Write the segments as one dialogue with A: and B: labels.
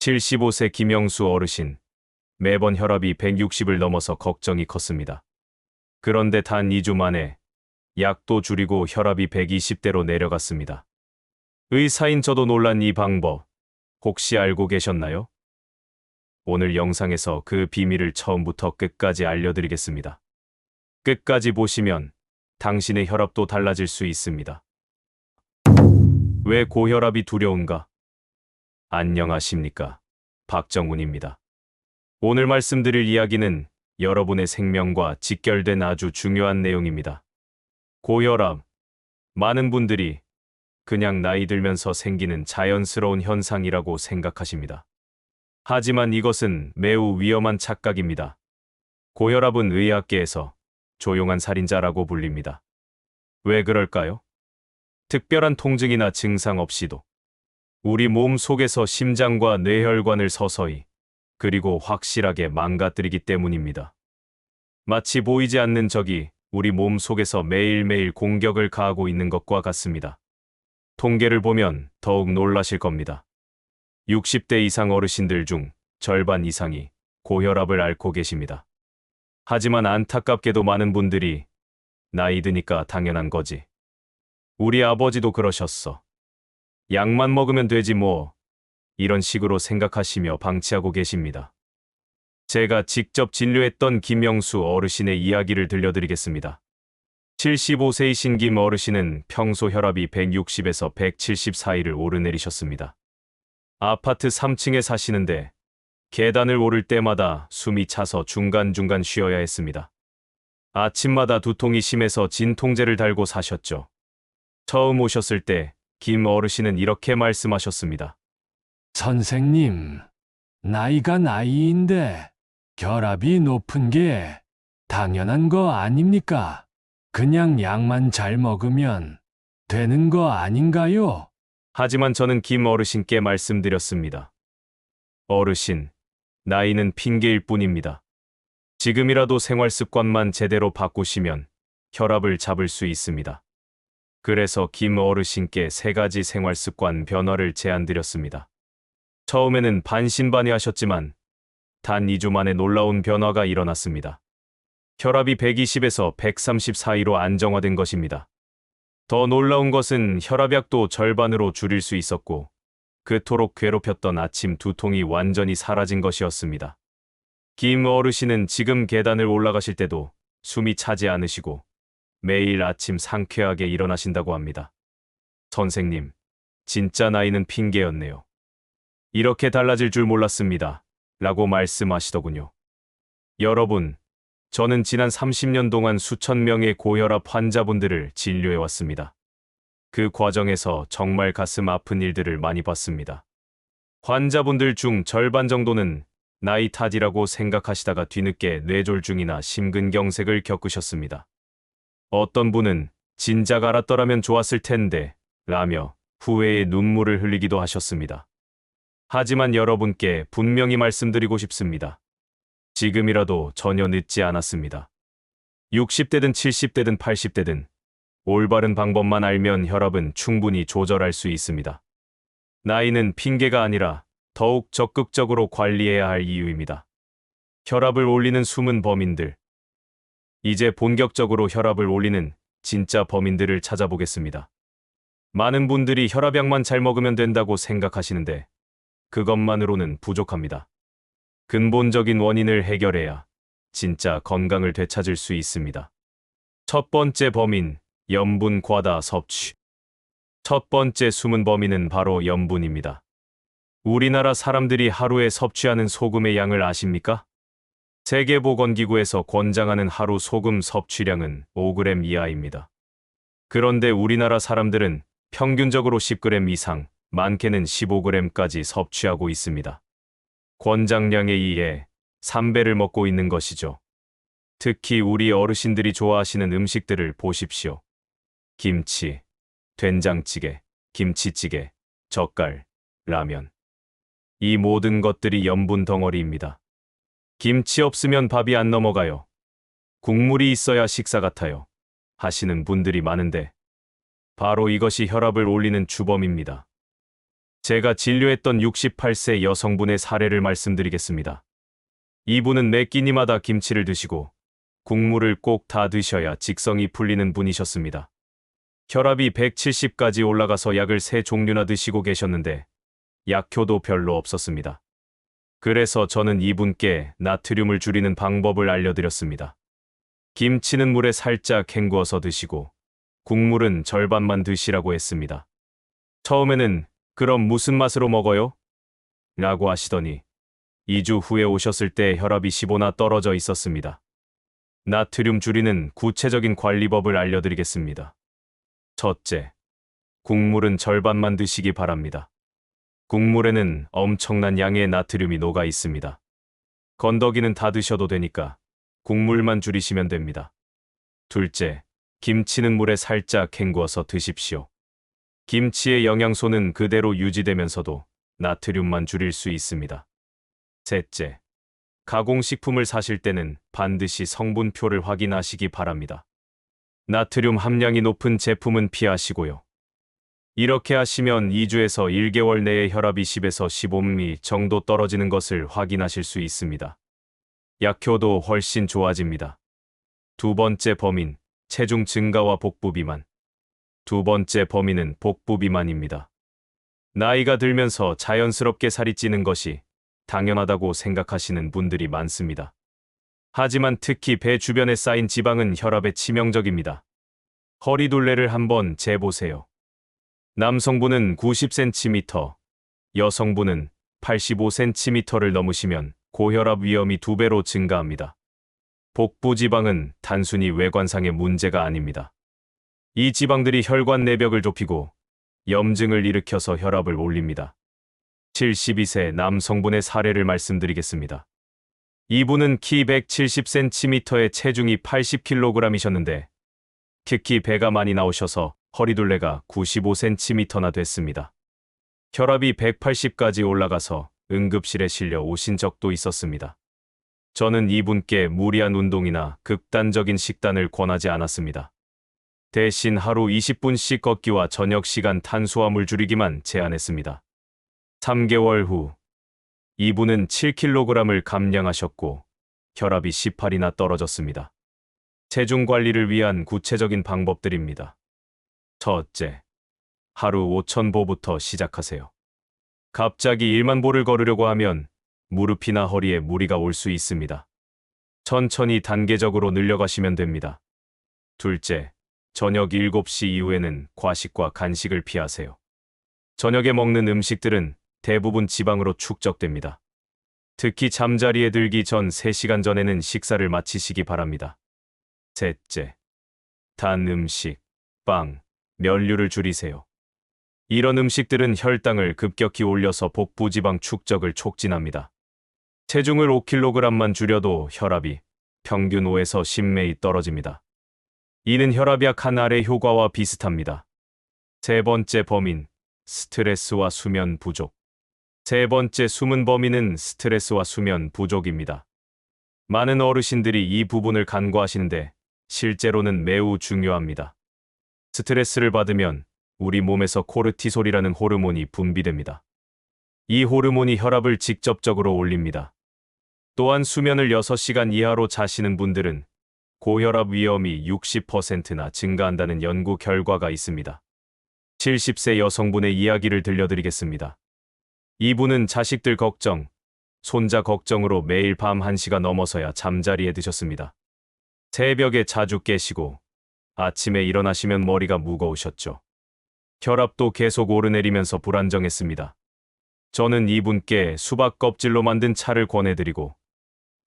A: 75세 김영수 어르신. 매번 혈압이 160을 넘어서 걱정이 컸습니다. 그런데 단 2주 만에 약도 줄이고 혈압이 120대로 내려갔습니다. 의사인 저도 놀란 이 방법, 혹시 알고 계셨나요? 오늘 영상에서 그 비밀을 처음부터 끝까지 알려드리겠습니다. 끝까지 보시면 당신의 혈압도 달라질 수 있습니다. 왜 고혈압이 두려운가? 안녕하십니까? 박정훈입니다. 오늘 말씀드릴 이야기는 여러분의 생명과 직결된 아주 중요한 내용입니다. 고혈압. 많은 분들이 그냥 나이 들면서 생기는 자연스러운 현상이라고 생각하십니다. 하지만 이것은 매우 위험한 착각입니다. 고혈압은 의학계에서 조용한 살인자라고 불립니다. 왜 그럴까요? 특별한 통증이나 증상 없이도 우리 몸 속에서 심장과 뇌혈관을 서서히 그리고 확실하게 망가뜨리기 때문입니다. 마치 보이지 않는 적이 우리 몸 속에서 매일매일 공격을 가하고 있는 것과 같습니다. 통계를 보면 더욱 놀라실 겁니다. 60대 이상 어르신들 중 절반 이상이 고혈압을 앓고 계십니다. 하지만 안타깝게도 많은 분들이 나이 드니까 당연한 거지. 우리 아버지도 그러셨어. 약만 먹으면 되지 뭐. 이런 식으로 생각하시며 방치하고 계십니다. 제가 직접 진료했던 김영수 어르신의 이야기를 들려드리겠습니다. 75세이신 김 어르신은 평소 혈압이 160에서 170 사이를 오르내리셨습니다. 아파트 3층에 사시는데 계단을 오를 때마다 숨이 차서 중간중간 쉬어야 했습니다. 아침마다 두통이 심해서 진통제를 달고 사셨죠. 처음 오셨을 때 김 어르신은 이렇게 말씀하셨습니다.
B: 선생님, 나이가 나이인데 혈압이 높은 게 당연한 거 아닙니까? 그냥 약만 잘 먹으면 되는 거 아닌가요?
A: 하지만 저는 김 어르신께 말씀드렸습니다. 어르신, 나이는 핑계일 뿐입니다. 지금이라도 생활 습관만 제대로 바꾸시면 혈압을 잡을 수 있습니다. 그래서 김 어르신께 3가지 생활 습관 변화를 제안드렸습니다. 처음에는 반신반의하셨지만 단 2주 만에 놀라운 변화가 일어났습니다. 혈압이 120에서 130 사이로 안정화된 것입니다. 더 놀라운 것은 혈압약도 절반으로 줄일 수 있었고 그토록 괴롭혔던 아침 두통이 완전히 사라진 것이었습니다. 김 어르신은 지금 계단을 올라가실 때도 숨이 차지 않으시고 매일 아침 상쾌하게 일어나신다고 합니다. 선생님, 진짜 나이는 핑계였네요. 이렇게 달라질 줄 몰랐습니다. 라고 말씀하시더군요. 여러분, 저는 지난 30년 동안 수천 명의 고혈압 환자분들을 진료해왔습니다. 그 과정에서 정말 가슴 아픈 일들을 많이 봤습니다. 환자분들 중 절반 정도는 나이 탓이라고 생각하시다가 뒤늦게 뇌졸중이나 심근경색을 겪으셨습니다. 어떤 분은 진작 알았더라면 좋았을 텐데 라며 후회의 눈물을 흘리기도 하셨습니다. 하지만 여러분께 분명히 말씀드리고 싶습니다. 지금이라도 전혀 늦지 않았습니다. 60대든 70대든 80대든 올바른 방법만 알면 혈압은 충분히 조절할 수 있습니다. 나이는 핑계가 아니라 더욱 적극적으로 관리해야 할 이유입니다. 혈압을 올리는 숨은 범인들. 이제 본격적으로 혈압을 올리는 진짜 범인들을 찾아보겠습니다. 많은 분들이 혈압약만 잘 먹으면 된다고 생각하시는데 그것만으로는 부족합니다. 근본적인 원인을 해결해야 진짜 건강을 되찾을 수 있습니다. 첫 번째 범인, 염분 과다 섭취. 첫 번째 숨은 범인은 바로 염분입니다. 우리나라 사람들이 하루에 섭취하는 소금의 양을 아십니까? 세계보건기구에서 권장하는 하루 소금 섭취량은 5g 이하입니다. 그런데 우리나라 사람들은 평균적으로 10g 이상, 많게는 15g까지 섭취하고 있습니다. 권장량에 의해 3배를 먹고 있는 것이죠. 특히 우리 어르신들이 좋아하시는 음식들을 보십시오. 김치, 된장찌개, 김치찌개, 젓갈, 라면. 이 모든 것들이 염분 덩어리입니다. 김치 없으면 밥이 안 넘어가요. 국물이 있어야 식사 같아요. 하시는 분들이 많은데 바로 이것이 혈압을 올리는 주범입니다. 제가 진료했던 68세 여성분의 사례를 말씀드리겠습니다. 이분은 매 끼니마다 김치를 드시고 국물을 꼭 다 드셔야 직성이 풀리는 분이셨습니다. 혈압이 170까지 올라가서 약을 3종류나 드시고 계셨는데 약효도 별로 없었습니다. 그래서 저는 이분께 나트륨을 줄이는 방법을 알려드렸습니다. 김치는 물에 살짝 헹구어서 드시고 국물은 절반만 드시라고 했습니다. 처음에는 그럼 무슨 맛으로 먹어요? 라고 하시더니 2주 후에 오셨을 때 혈압이 15나 떨어져 있었습니다. 나트륨 줄이는 구체적인 관리법을 알려드리겠습니다. 첫째, 국물은 절반만 드시기 바랍니다. 국물에는 엄청난 양의 나트륨이 녹아 있습니다. 건더기는 다 드셔도 되니까 국물만 줄이시면 됩니다. 둘째, 김치는 물에 살짝 헹구어서 드십시오. 김치의 영양소는 그대로 유지되면서도 나트륨만 줄일 수 있습니다. 셋째, 가공식품을 사실 때는 반드시 성분표를 확인하시기 바랍니다. 나트륨 함량이 높은 제품은 피하시고요. 이렇게 하시면 2주에서 1개월 내에 혈압이 10에서 15mm 정도 떨어지는 것을 확인하실 수 있습니다. 약효도 훨씬 좋아집니다. 두 번째 범인, 체중 증가와 복부 비만. 두 번째 범인은 복부 비만입니다. 나이가 들면서 자연스럽게 살이 찌는 것이 당연하다고 생각하시는 분들이 많습니다. 하지만 특히 배 주변에 쌓인 지방은 혈압에 치명적입니다. 허리둘레를 한번 재보세요. 남성분은 90cm, 여성분은 85cm를 넘으시면 고혈압 위험이 2배로 증가합니다. 복부 지방은 단순히 외관상의 문제가 아닙니다. 이 지방들이 혈관 내벽을 좁히고 염증을 일으켜서 혈압을 올립니다. 72세 남성분의 사례를 말씀드리겠습니다. 이분은 키 170cm에 체중이 80kg이셨는데 특히 배가 많이 나오셔서 허리둘레가 95cm나 됐습니다. 혈압이 180까지 올라가서 응급실에 실려 오신 적도 있었습니다. 저는 이분께 무리한 운동이나 극단적인 식단을 권하지 않았습니다. 대신 하루 20분씩 걷기와 저녁 시간 탄수화물 줄이기만 제안했습니다. 3개월 후 이분은 7kg을 감량하셨고 혈압이 18이나 떨어졌습니다. 체중 관리를 위한 구체적인 방법들입니다. 첫째, 하루 5,000보부터 시작하세요. 갑자기 1만 보를 걸으려고 하면 무릎이나 허리에 무리가 올 수 있습니다. 천천히 단계적으로 늘려가시면 됩니다. 둘째, 저녁 7시 이후에는 과식과 간식을 피하세요. 저녁에 먹는 음식들은 대부분 지방으로 축적됩니다. 특히 잠자리에 들기 전 3시간 전에는 식사를 마치시기 바랍니다. 셋째, 단 음식, 빵, 면류를 줄이세요. 이런 음식들은 혈당을 급격히 올려서 복부 지방 축적을 촉진합니다. 체중을 5kg만 줄여도 혈압이 평균 5에서 10매이 떨어집니다. 이는 혈압약 하나의 효과와 비슷합니다. 세 번째 범인, 스트레스와 수면 부족. 세 번째 숨은 범인은 스트레스와 수면 부족입니다. 많은 어르신들이 이 부분을 간과하시는데 실제로는 매우 중요합니다. 스트레스를 받으면 우리 몸에서 코르티솔이라는 호르몬이 분비됩니다. 이 호르몬이 혈압을 직접적으로 올립니다. 또한 수면을 6시간 이하로 자시는 분들은 고혈압 위험이 60%나 증가한다는 연구 결과가 있습니다. 70세 여성분의 이야기를 들려드리겠습니다. 이분은 자식들 걱정, 손자 걱정으로 매일 밤 1시가 넘어서야 잠자리에 드셨습니다. 새벽에 자주 깨시고 아침에 일어나시면 머리가 무거우셨죠. 혈압도 계속 오르내리면서 불안정했습니다. 저는 이분께 수박 껍질로 만든 차를 권해드리고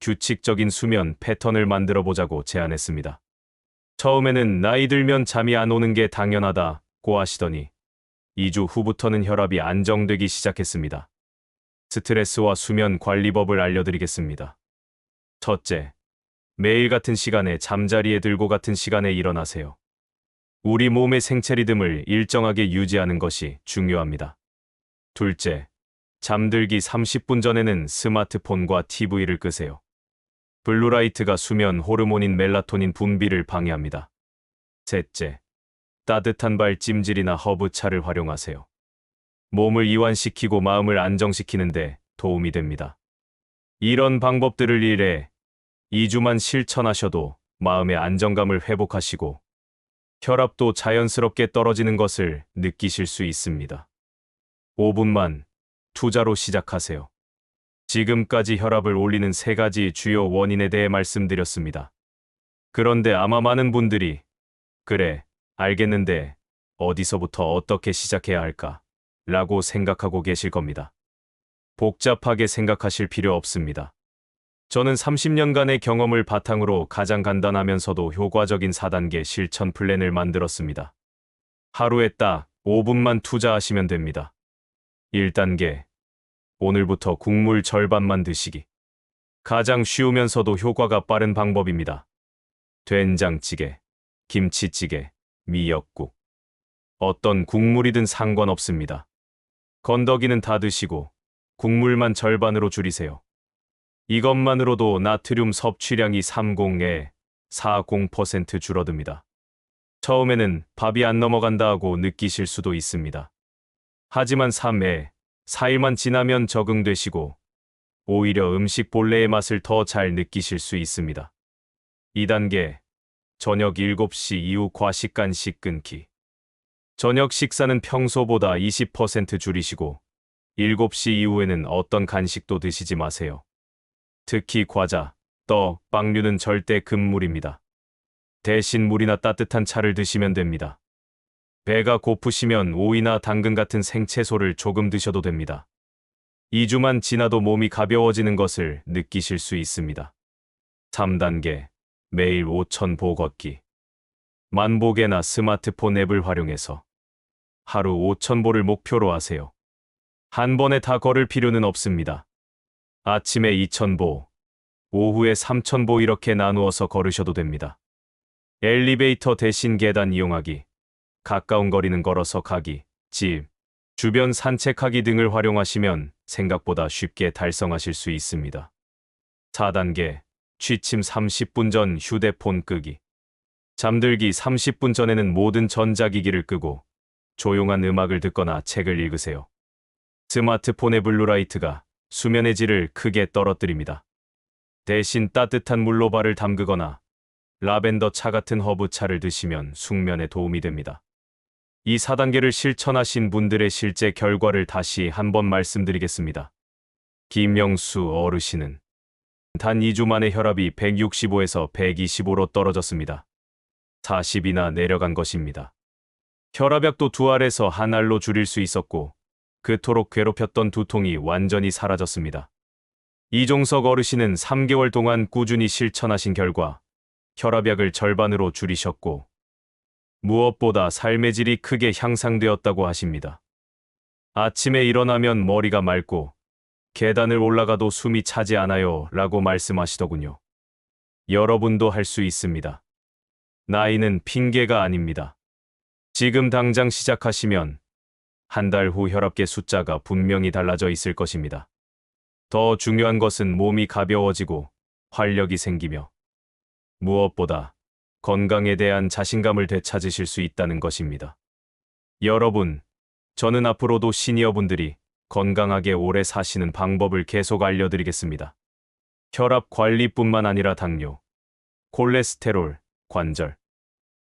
A: 규칙적인 수면 패턴을 만들어 보자고 제안했습니다. 처음에는 나이 들면 잠이 안 오는 게 당연하다고 하시더니 2주 후부터는 혈압이 안정되기 시작했습니다. 스트레스와 수면 관리법을 알려드리겠습니다. 첫째, 매일 같은 시간에 잠자리에 들고 같은 시간에 일어나세요. 우리 몸의 생체 리듬을 일정하게 유지하는 것이 중요합니다. 둘째, 잠들기 30분 전에는 스마트폰과 TV를 끄세요. 블루라이트가 수면 호르몬인 멜라토닌 분비를 방해합니다. 셋째, 따뜻한 발 찜질이나 허브차를 활용하세요. 몸을 이완시키고 마음을 안정시키는데 도움이 됩니다. 이런 방법들을 1회 2주만 실천하셔도 마음의 안정감을 회복하시고 혈압도 자연스럽게 떨어지는 것을 느끼실 수 있습니다. 5분만 투자로 시작하세요. 지금까지 혈압을 올리는 3가지 주요 원인에 대해 말씀드렸습니다. 그런데 아마 많은 분들이 그래, 알겠는데 어디서부터 어떻게 시작해야 할까? 라고 생각하고 계실 겁니다. 복잡하게 생각하실 필요 없습니다. 저는 30년간의 경험을 바탕으로 가장 간단하면서도 효과적인 4단계 실천 플랜을 만들었습니다. 하루에 딱 5분만 투자하시면 됩니다. 1단계. 오늘부터 국물 절반만 드시기. 가장 쉬우면서도 효과가 빠른 방법입니다. 된장찌개, 김치찌개, 미역국. 어떤 국물이든 상관없습니다. 건더기는 다 드시고 국물만 절반으로 줄이세요. 이것만으로도 나트륨 섭취량이 40% 줄어듭니다. 처음에는 밥이 안 넘어간다 하고 느끼실 수도 있습니다. 하지만 3회, 4일만 지나면 적응되시고 오히려 음식 본래의 맛을 더 잘 느끼실 수 있습니다. 2단계, 저녁 7시 이후 과식 간식 끊기. 저녁 식사는 평소보다 20% 줄이시고 7시 이후에는 어떤 간식도 드시지 마세요. 특히 과자, 떡, 빵류는 절대 금물입니다. 대신 물이나 따뜻한 차를 드시면 됩니다. 배가 고프시면 오이나 당근 같은 생채소를 조금 드셔도 됩니다. 2주만 지나도 몸이 가벼워지는 것을 느끼실 수 있습니다. 3단계, 매일 5,000보 걷기. 만보계나 스마트폰 앱을 활용해서 하루 5,000보를 목표로 하세요. 한 번에 다 걸을 필요는 없습니다. 아침에 2,000보, 오후에 3,000보 이렇게 나누어서 걸으셔도 됩니다. 엘리베이터 대신 계단 이용하기, 가까운 거리는 걸어서 가기, 집, 주변 산책하기 등을 활용하시면 생각보다 쉽게 달성하실 수 있습니다. 4단계, 취침 30분 전 휴대폰 끄기. 잠들기 30분 전에는 모든 전자기기를 끄고 조용한 음악을 듣거나 책을 읽으세요. 스마트폰의 블루라이트가 수면의 질을 크게 떨어뜨립니다. 대신 따뜻한 물로 발을 담그거나 라벤더 차 같은 허브차를 드시면 숙면에 도움이 됩니다. 이 4단계를 실천하신 분들의 실제 결과를 다시 한번 말씀드리겠습니다. 김영수 어르신은 단 2주 만에 혈압이 165에서 125로 떨어졌습니다. 40이나 내려간 것입니다. 혈압약도 2알에서 1알로 줄일 수 있었고 그토록 괴롭혔던 두통이 완전히 사라졌습니다. 이종석 어르신은 3개월 동안 꾸준히 실천하신 결과 혈압약을 절반으로 줄이셨고 무엇보다 삶의 질이 크게 향상되었다고 하십니다. 아침에 일어나면 머리가 맑고 계단을 올라가도 숨이 차지 않아요 라고 말씀하시더군요. 여러분도 할 수 있습니다. 나이는 핑계가 아닙니다. 지금 당장 시작하시면 한 달 후 혈압계 숫자가 분명히 달라져 있을 것입니다. 더 중요한 것은 몸이 가벼워지고 활력이 생기며 무엇보다 건강에 대한 자신감을 되찾으실 수 있다는 것입니다. 여러분, 저는 앞으로도 시니어분들이 건강하게 오래 사시는 방법을 계속 알려드리겠습니다. 혈압 관리뿐만 아니라 당뇨, 콜레스테롤, 관절,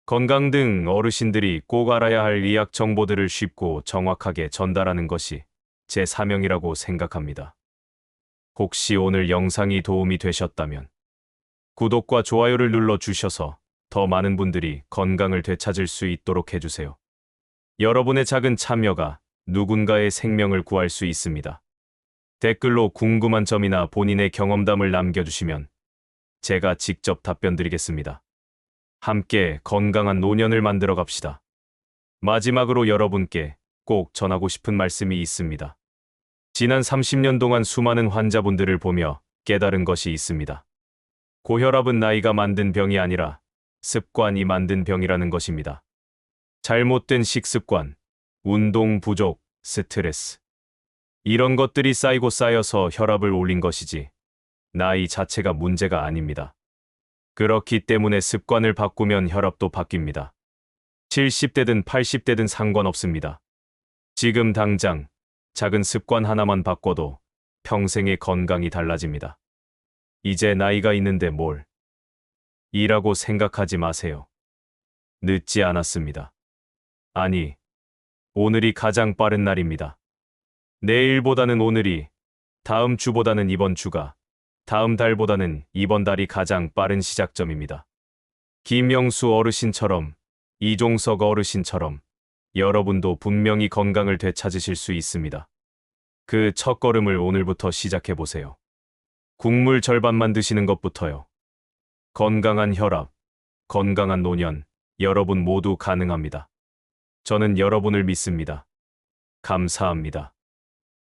A: 건강 등 어르신들이 꼭 알아야 할 의학 정보들을 쉽고 정확하게 전달하는 것이 제 사명이라고 생각합니다. 혹시 오늘 영상이 도움이 되셨다면 구독과 좋아요를 눌러주셔서 더 많은 분들이 건강을 되찾을 수 있도록 해주세요. 여러분의 작은 참여가 누군가의 생명을 구할 수 있습니다. 댓글로 궁금한 점이나 본인의 경험담을 남겨주시면 제가 직접 답변 드리겠습니다. 함께 건강한 노년을 만들어 갑시다. 마지막으로 여러분께 꼭 전하고 싶은 말씀이 있습니다. 지난 30년 동안 수많은 환자분들을 보며 깨달은 것이 있습니다. 고혈압은 나이가 만든 병이 아니라 습관이 만든 병이라는 것입니다. 잘못된 식습관, 운동 부족, 스트레스. 이런 것들이 쌓이고 쌓여서 혈압을 올린 것이지 나이 자체가 문제가 아닙니다. 그렇기 때문에 습관을 바꾸면 혈압도 바뀝니다. 70대든 80대든 상관없습니다. 지금 당장 작은 습관 하나만 바꿔도 평생의 건강이 달라집니다. 이제 나이가 있는데 뭘 이라고 생각하지 마세요. 늦지 않았습니다. 아니, 오늘이 가장 빠른 날입니다. 내일보다는 오늘이, 다음 주보다는 이번 주가, 다음 달보다는 이번 달이 가장 빠른 시작점입니다. 김영수 어르신처럼, 이종석 어르신처럼 여러분도 분명히 건강을 되찾으실 수 있습니다. 그 첫걸음을 오늘부터 시작해 보세요. 국물 절반만 드시는 것부터요. 건강한 혈압, 건강한 노년, 여러분 모두 가능합니다. 저는 여러분을 믿습니다. 감사합니다.